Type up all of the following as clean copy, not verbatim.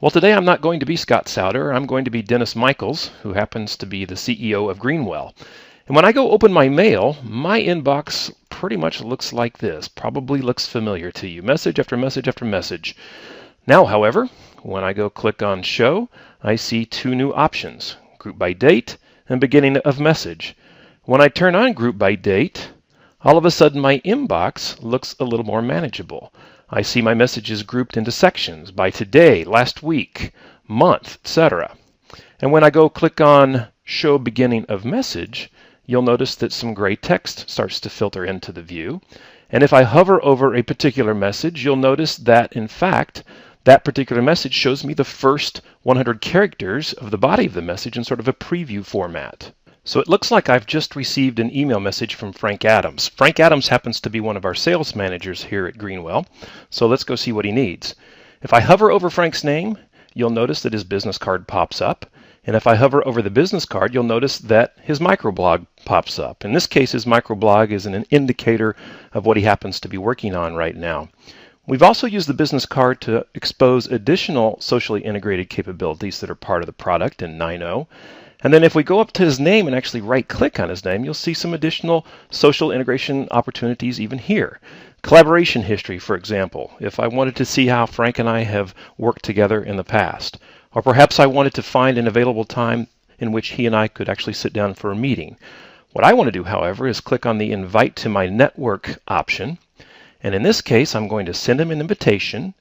Well, today I'm not going to be Scott Souter. I'm going to be Dennis Michaels, who happens to be the CEO of Greenwell. And when I go open my mail, my inbox pretty much looks like this. Probably looks familiar to you. Message after message after message. Now, however, when I go click on Show, I see two new options, Group by Date and Beginning of Message. When I turn on Group by Date, all of a sudden my inbox looks a little more manageable. I see my messages grouped into sections by today, last week, month, etc. And when I go click on Show Beginning of Message, you'll notice that some gray text starts to filter into the view. And if I hover over a particular message, you'll notice that, in fact, that particular message shows me the first 100 characters of the body of the message in sort of a preview format. So it looks like I've just received an email message from Frank Adams. Frank Adams happens to be one of our sales managers here at Greenwell, so let's go see what he needs. If I hover over Frank's name, you'll notice that his business card pops up. And if I hover over the business card, you'll notice that his microblog pops up. In this case, his microblog is an indicator of what he happens to be working on right now. We've also used the business card to expose additional socially integrated capabilities that are part of the product in 9.0. And then if we go up to his name and actually right-click on his name, you'll see some additional social integration opportunities even here. Collaboration history, for example, if I wanted to see how Frank and I have worked together in the past. Or perhaps I wanted to find an available time in which he and I could actually sit down for a meeting. What I want to do, however, is click on the Invite to My Network option. And in this case, I'm going to send him an invitation,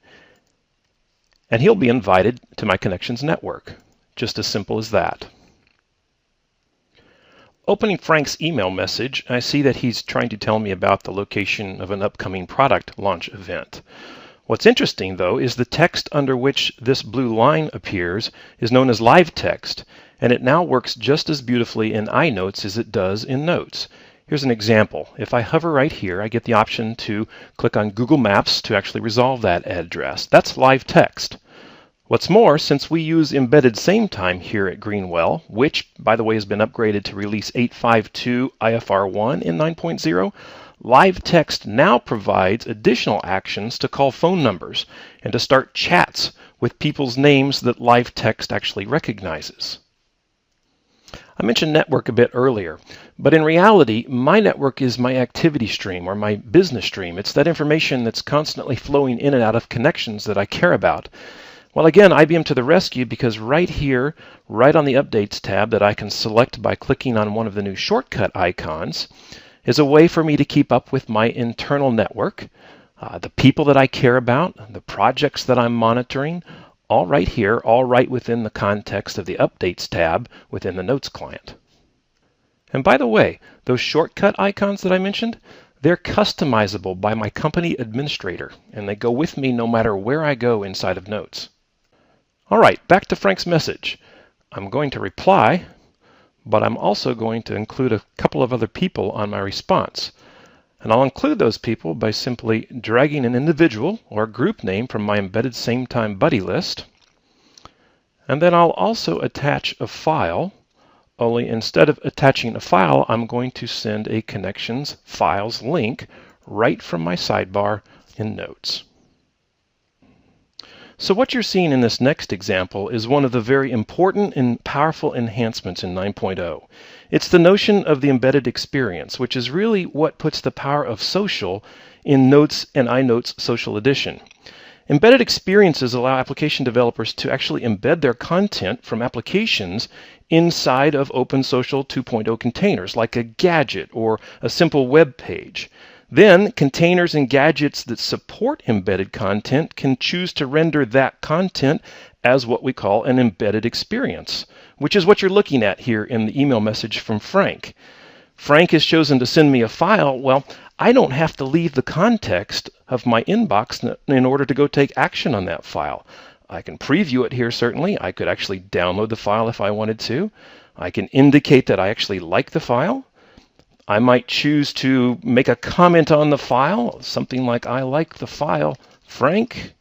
and he'll be invited to my Connections network. Just as simple as that. Opening Frank's email message, I see that he's trying to tell me about the location of an upcoming product launch event. What's interesting, though, is the text under which this blue line appears is known as live text, and it now works just as beautifully in iNotes as it does in Notes. Here's an example. If I hover right here, I get the option to click on Google Maps to actually resolve that address. That's live text. What's more, since we use embedded same time here at Greenwell, which, by the way, has been upgraded to release 852 IFR1 in 9.0, live text now provides additional actions to call phone numbers and to start chats with people's names that live text actually recognizes. I mentioned network a bit earlier, but in reality, my network is my activity stream or my business stream. It's that information that's constantly flowing in and out of connections that I care about. Well, again, IBM to the rescue, because right here, right on the Updates tab that I can select by clicking on one of the new shortcut icons, is a way for me to keep up with my internal network, the people that I care about, the projects that I'm monitoring, all right here, all right within the context of the Updates tab within the Notes client. And by the way, those shortcut icons that I mentioned, they're customizable by my company administrator, and they go with me no matter where I go inside of Notes. All right, back to Frank's message. I'm going to reply, but I'm also going to include a couple of other people on my response. And I'll include those people by simply dragging an individual or group name from my embedded same time buddy list. And then I'll also attach a file, only instead of attaching a file, I'm going to send a Connections Files link right from my sidebar in Notes. So what you're seeing in this next example is one of the very important and powerful enhancements in 9.0. It's the notion of the embedded experience, which is really what puts the power of social in Notes and iNotes Social Edition. Embedded experiences allow application developers to actually embed their content from applications inside of Open Social 2.0 containers, like a gadget or a simple web page. Then, containers and gadgets that support embedded content can choose to render that content as what we call an embedded experience, which is what you're looking at here in the email message from Frank. Frank has chosen to send me a file. Well, I don't have to leave the context of my inbox in order to go take action on that file. I can preview it here, certainly. I could actually download the file if I wanted to. I can indicate that I actually like the file. I might choose to make a comment on the file, something like, I like the file, Frank.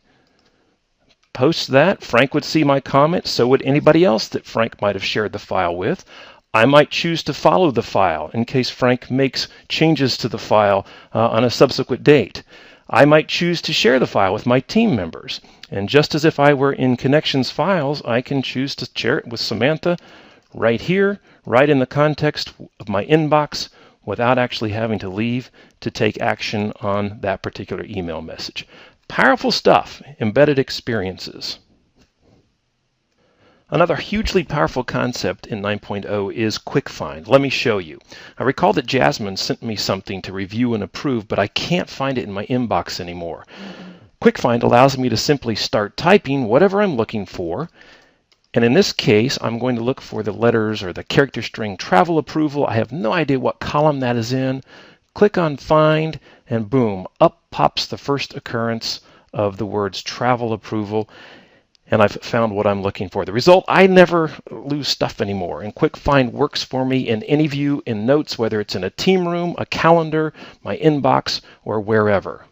Post that. Frank would see my comment. So would anybody else that Frank might have shared the file with. I might choose to follow the file in case Frank makes changes to the file on a subsequent date. I might choose to share the file with my team members. And just as if I were in Connections Files, I can choose to share it with Samantha right here, right in the context of my inbox, without actually having to leave to take action on that particular email message. Powerful stuff, embedded experiences. Another hugely powerful concept in 9.0 is Quick Find. Let me show you. I recall that Jasmine sent me something to review and approve, but I can't find it in my inbox anymore. Quick Find allows me to simply start typing whatever I'm looking for. And in this case, I'm going to look for the letters or the character string travel approval. I have no idea what column that is in. Click on Find, and boom, up pops the first occurrence of the words travel approval. And I've found what I'm looking for. The result, I never lose stuff anymore. And Quick Find works for me in any view in Notes, whether it's in a team room, a calendar, my inbox, or wherever.